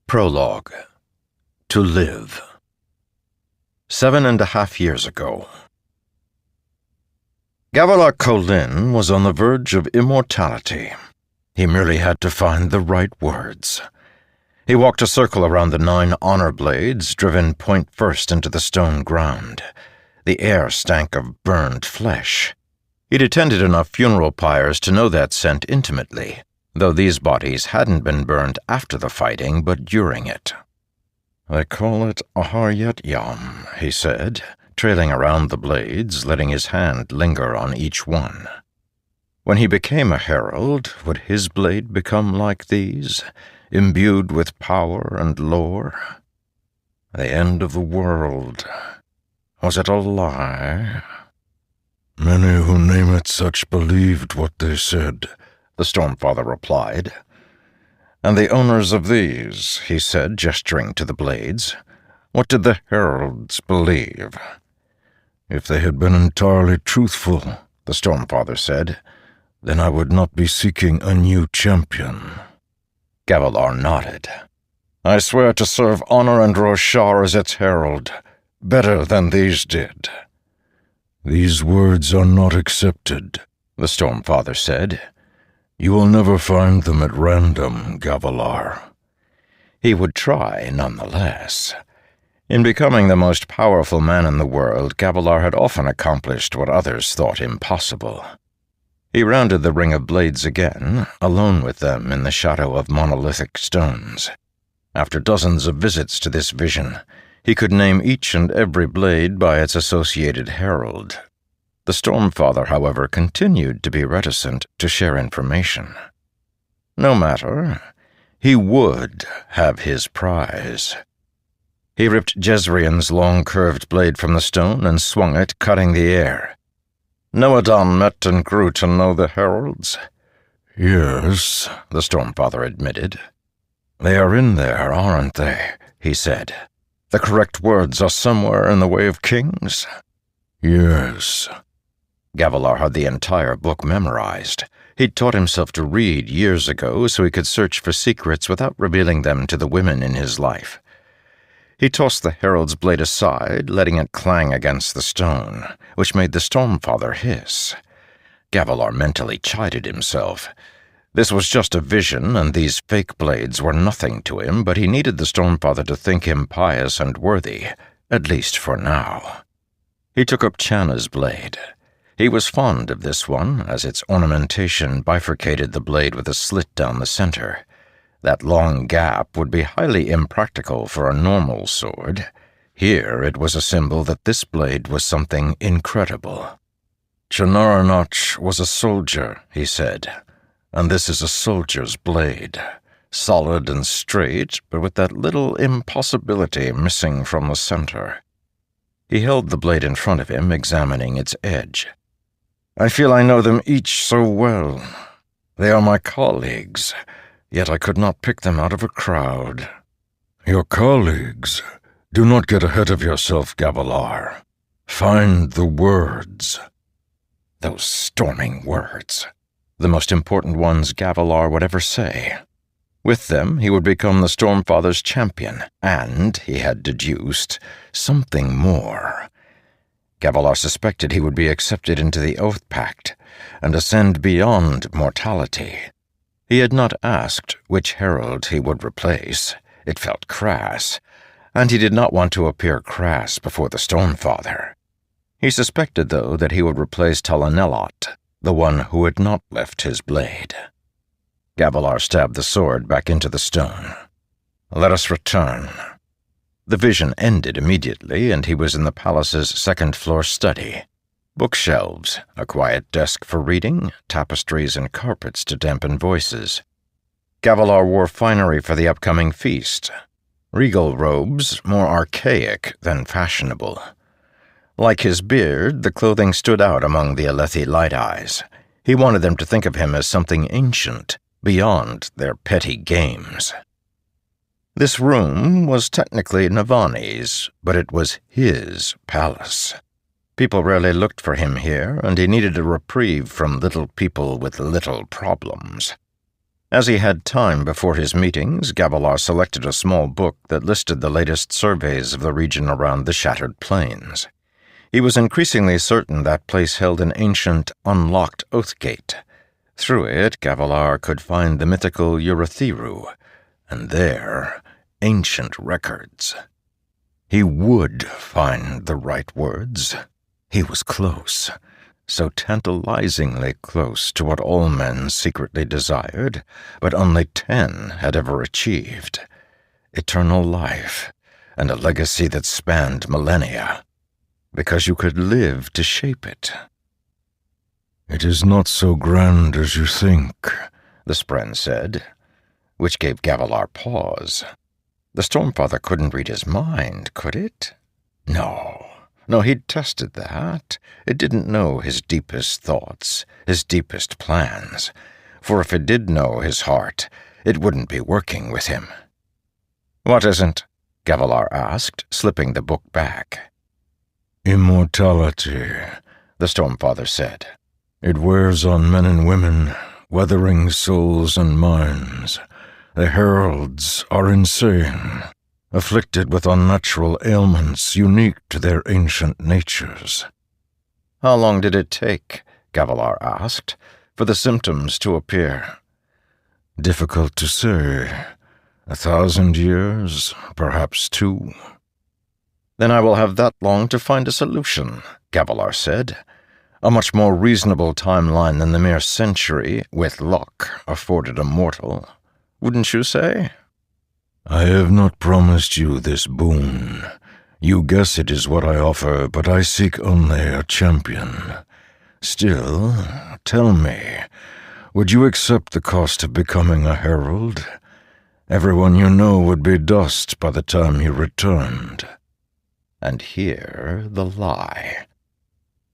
Prologue. To live. 7.5 years ago. Gavilar Kholin was on the verge of immortality. He merely had to find the right words. He walked a circle around the 9 honor blades, driven point first into the stone ground. The air stank of burned flesh. He'd attended enough funeral pyres to know that scent intimately, though these bodies hadn't been burned after the fighting, but during it. "They call it Ahar Yet Yam," he said, trailing around the blades, letting his hand linger on each one. When he became a herald, would his blade become like these, imbued with power and lore? The end of the world. Was it a lie? "Many who name it such believed what they said," the Stormfather replied. "And the owners of these," he said, gesturing to the blades, "what did the heralds believe?" "If they had been entirely truthful," the Stormfather said, "then I would not be seeking a new champion." Gavilar nodded. "I swear to serve honor and Roshar as its herald, better than these did." "These words are not accepted," the Stormfather said. "You will never find them at random, Gavilar." He would try, nonetheless. In becoming the most powerful man in the world, Gavilar had often accomplished what others thought impossible. He rounded the ring of blades again, alone with them in the shadow of monolithic stones. After dozens of visits to this vision, he could name each and every blade by its associated herald. The Stormfather, however, continued to be reticent to share information. No matter, he would have his prize. He ripped Jezrien's long curved blade from the stone and swung it, cutting the air. Noadan met and grew to know the heralds. "Yes," the Stormfather admitted. "They are in there, aren't they?" he said. "The correct words are somewhere in the Way of Kings?" "Yes." Gavilar had the entire book memorized. He'd taught himself to read years ago so he could search for secrets without revealing them to the women in his life. He tossed the herald's blade aside, letting it clang against the stone, which made the Stormfather hiss. Gavilar mentally chided himself. This was just a vision, and these fake blades were nothing to him, but he needed the Stormfather to think him pious and worthy, at least for now. He took up Channa's blade. He was fond of this one, as its ornamentation bifurcated the blade with a slit down the center. That long gap would be highly impractical for a normal sword. Here it was a symbol that this blade was something incredible. "Channaranach was a soldier," he said, "and this is a soldier's blade. Solid and straight, but with that little impossibility missing from the center." He held the blade in front of him, examining its edge. "I feel I know them each so well. They are my colleagues, yet I could not pick them out of a crowd." "Your colleagues? Do not get ahead of yourself, Gavilar. Find the words." Those storming words. The most important ones Gavilar would ever say. With them, he would become the Stormfather's champion, and, he had deduced, something more. Gavilar suspected he would be accepted into the Oath Pact, and ascend beyond mortality. He had not asked which herald he would replace. It felt crass, and he did not want to appear crass before the Stormfather. He suspected, though, that he would replace Talanelot, the one who had not left his blade. Gavilar stabbed the sword back into the stone. "Let us return." The vision ended immediately, and he was in the palace's second-floor study. Bookshelves, a quiet desk for reading, tapestries and carpets to dampen voices. Gavilar wore finery for the upcoming feast. Regal robes, more archaic than fashionable. Like his beard, the clothing stood out among the Alethi light eyes. He wanted them to think of him as something ancient, beyond their petty games. This room was technically Navani's, but it was his palace. People rarely looked for him here, and he needed a reprieve from little people with little problems. As he had time before his meetings, Gavilar selected a small book that listed the latest surveys of the region around the Shattered Plains. He was increasingly certain that place held an ancient, unlocked oath gate. Through it, Gavilar could find the mythical Urithiru, and there, ancient records. He would find the right words. He was close, so tantalizingly close to what all men secretly desired, but only 10 had ever achieved: eternal life, and a legacy that spanned millennia, because you could live to shape it. "It is not so grand as you think," the Spren said, which gave Gavilar pause. The Stormfather couldn't read his mind, could it? No, he'd tested that. It didn't know his deepest thoughts, his deepest plans, for if it did know his heart, it wouldn't be working with him. "What isn't?" Gavilar asked, slipping the book back. "Immortality," the Stormfather said. "It wears on men and women, weathering souls and minds. The heralds are insane, afflicted with unnatural ailments unique to their ancient natures." "How long did it take," Gavilar asked, "for the symptoms to appear?" "Difficult to say. 1,000 years, perhaps 2. "Then I will have that long to find a solution," Gavilar said. "A much more reasonable timeline than the mere century, with luck, afforded a mortal. Wouldn't you say?" "I have not promised you this boon. You guess it is what I offer, but I seek only a champion. Still, tell me, would you accept the cost of becoming a herald? Everyone you know would be dust by the time you returned." And here the lie.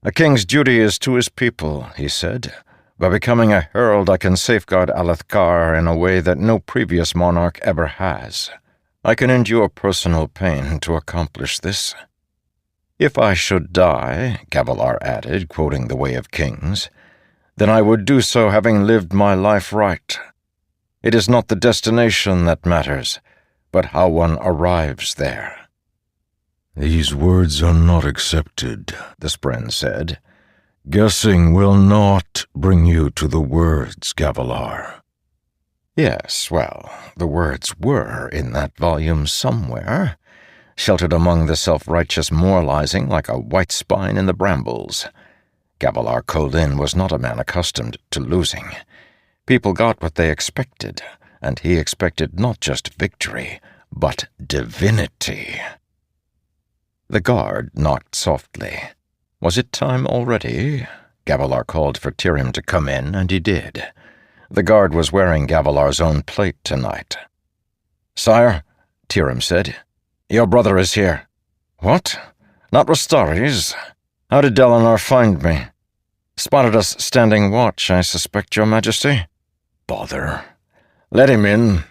"A king's duty is to his people," he said. "By becoming a herald, I can safeguard Alethkar in a way that no previous monarch ever has. I can endure personal pain to accomplish this. If I should die," Gavilar added, quoting The Way of Kings, "then I would do so having lived my life right. It is not the destination that matters, but how one arrives there." "These words are not accepted," the Spren said. "Guessing will not bring you to the words, Gavilar." Yes, well, the words were in that volume somewhere, sheltered among the self-righteous moralizing like a white spine in the brambles. Gavilar Kholin was not a man accustomed to losing. People got what they expected, and he expected not just victory, but divinity. The guard knocked softly. Was it time already? Gavilar called for Tyrim to come in, and he did. The guard was wearing Gavilar's own plate tonight. "Sire," Tyrim said, "your brother is here." "What? Not Rastari's? How did Dalinar find me?" "Spotted us standing watch, I suspect, your majesty." "Bother. Let him in."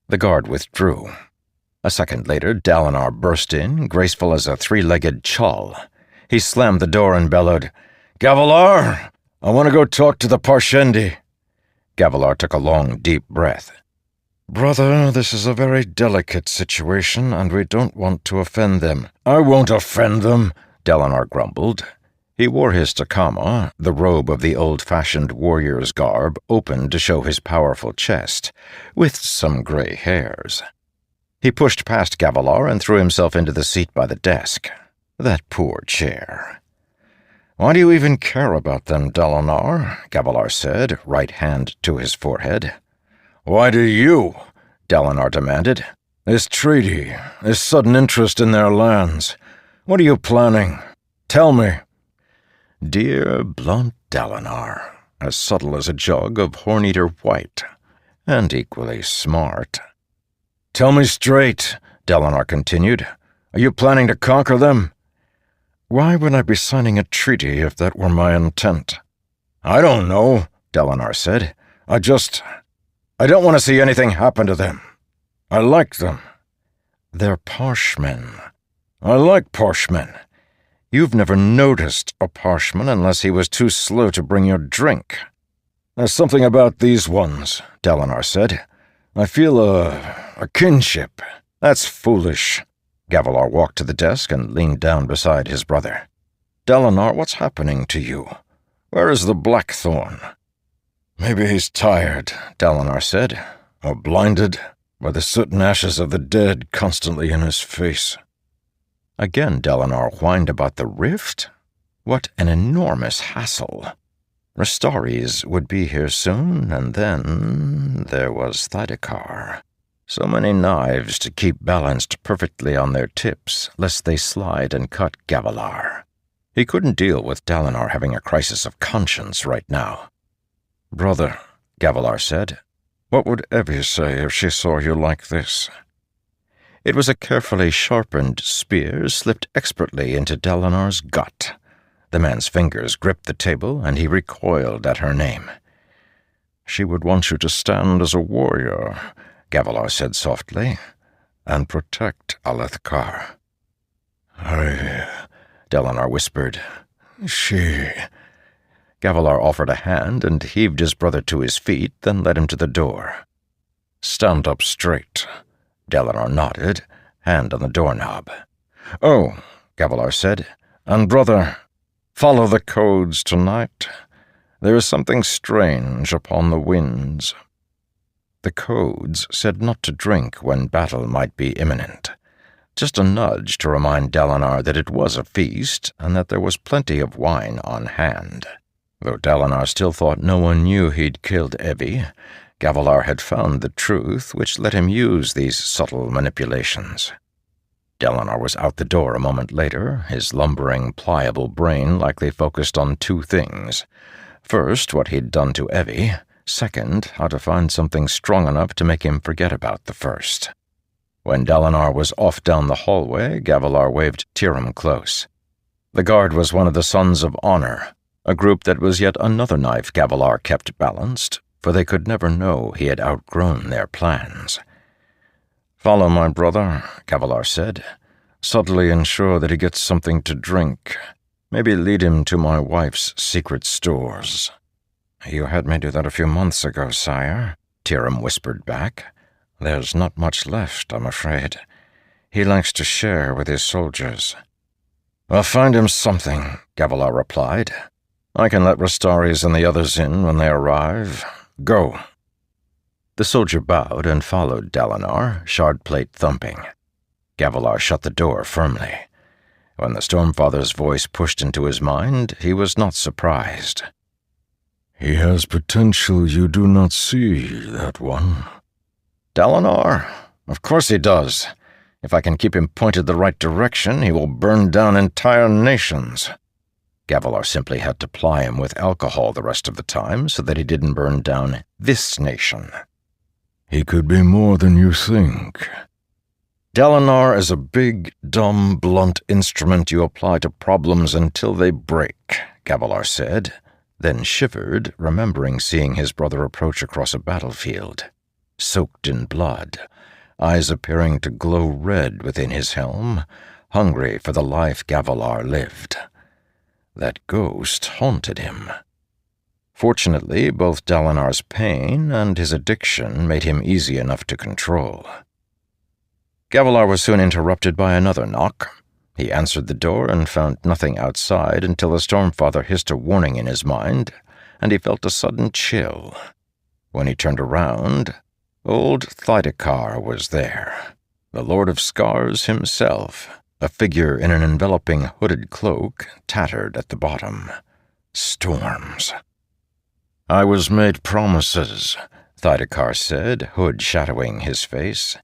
The guard withdrew. A second later, Dalinar burst in, graceful as a 3-legged chal. He slammed the door and bellowed, "Gavilar, I want to go talk to the Parshendi." Gavilar took a long, deep breath. "Brother, this is a very delicate situation, and we don't want to offend them." "I won't offend them," Dalinar grumbled. He wore his takama, the robe of the old-fashioned warrior's garb, open to show his powerful chest, with some gray hairs. He pushed past Gavilar and threw himself into the seat by the desk. That poor chair. "Why do you even care about them, Dalinar?" Gavilar said, right hand to his forehead. "Why do you?" Dalinar demanded. "This treaty, this sudden interest in their lands. What are you planning? Tell me." Dear, blunt Dalinar, as subtle as a jug of Horn-Eater White, and equally smart. "Tell me straight," Dalinar continued. "Are you planning to conquer them?" "Why would I be signing a treaty if that were my intent?" "I don't know," Dalinar said. I don't want to see anything happen to them. I like them." "They're Parshmen." "I like Parshmen." "You've never noticed a Parshman unless he was too slow to bring your drink." "There's something about these ones," Dalinar said. "I feel a kinship." "That's foolish." Gavilar walked to the desk and leaned down beside his brother. "Dalinar, what's happening to you? Where is the Blackthorn?" "Maybe he's tired," Dalinar said, "or blinded by the soot and ashes of the dead constantly in his face." Again Dalinar whined about the rift. What an enormous hassle. Ristaris would be here soon, and then there was Thydakar. So many knives to keep balanced perfectly on their tips, lest they slide and cut Gavilar. He couldn't deal with Dalinar having a crisis of conscience right now. "Brother," Gavilar said, "what would Evie say if she saw you like this?" It was a carefully sharpened spear slipped expertly into Dalinar's gut. The man's fingers gripped the table, and he recoiled at her name. "She would want you to stand as a warrior," Gavilar said softly, "and protect Alethkar." Dalinar whispered. "She—" Gavilar offered a hand and heaved his brother to his feet, then led him to the door. "Stand up straight." Dalinar nodded, hand on the doorknob. "Oh," Gavilar said, "and brother, follow the codes tonight. There is something strange upon the winds." The codes said not to drink when battle might be imminent. Just a nudge to remind Dalinar that it was a feast and that there was plenty of wine on hand. Though Dalinar still thought no one knew he'd killed Evie, Gavilar had found the truth, which let him use these subtle manipulations. Dalinar was out the door a moment later, his lumbering, pliable brain likely focused on two things. First, what he'd done to Evie. Second, how to find something strong enough to make him forget about the first. When Dalinar was off down the hallway, Gavilar waved Tiram close. The guard was one of the Sons of Honor, a group that was yet another knife Gavilar kept balanced, for they could never know he had outgrown their plans. "Follow my brother," Gavilar said. "Subtly ensure that he gets something to drink. Maybe lead him to my wife's secret stores." "You had me do that a few months ago, sire," Tiram whispered back. "There's not much left, I'm afraid. He likes to share with his soldiers." "I'll find him something," Gavilar replied. "I can let Ristaris and the others in when they arrive. Go." The soldier bowed and followed Dalinar, shard plate thumping. Gavilar shut the door firmly. When the Stormfather's voice pushed into his mind, he was not surprised. "He has potential you do not see, that one." "Dalinar? Of course he does. If I can keep him pointed the right direction, he will burn down entire nations." Gavilar simply had to ply him with alcohol the rest of the time so that he didn't burn down this nation. "He could be more than you think." "Dalinar is a big, dumb, blunt instrument you apply to problems until they break," Gavilar said, then shivered, remembering seeing his brother approach across a battlefield, soaked in blood, eyes appearing to glow red within his helm, hungry for the life Gavilar lived. That ghost haunted him. Fortunately, both Dalinar's pain and his addiction made him easy enough to control. Gavilar was soon interrupted by another knock. He answered the door and found nothing outside until the Stormfather hissed a warning in his mind, and he felt a sudden chill. When he turned around, old Thydakar was there, the Lord of Scars himself, a figure in an enveloping hooded cloak, tattered at the bottom. Storms. "I was made promises," Thydakar said, hood shadowing his face.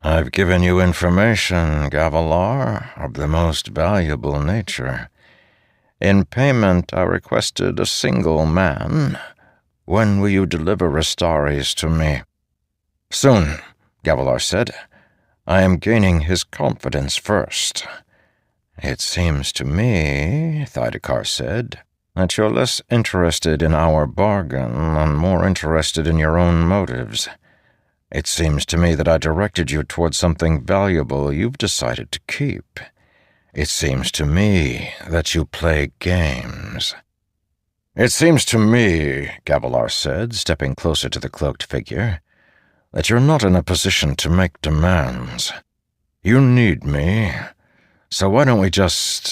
"I've given you information, Gavilar, of the most valuable nature. In payment, I requested a single man. When will you deliver Ristaris to me?" "Soon," Gavilar said. "I am gaining his confidence first." "It seems to me," Thydakar said, "that you're less interested in our bargain and more interested in your own motives. It seems to me that I directed you towards something valuable you've decided to keep. It seems to me that you play games." It seems to me, Gavilar said, stepping closer to the cloaked figure, that you're not in a position to make demands. You need me, so why don't we just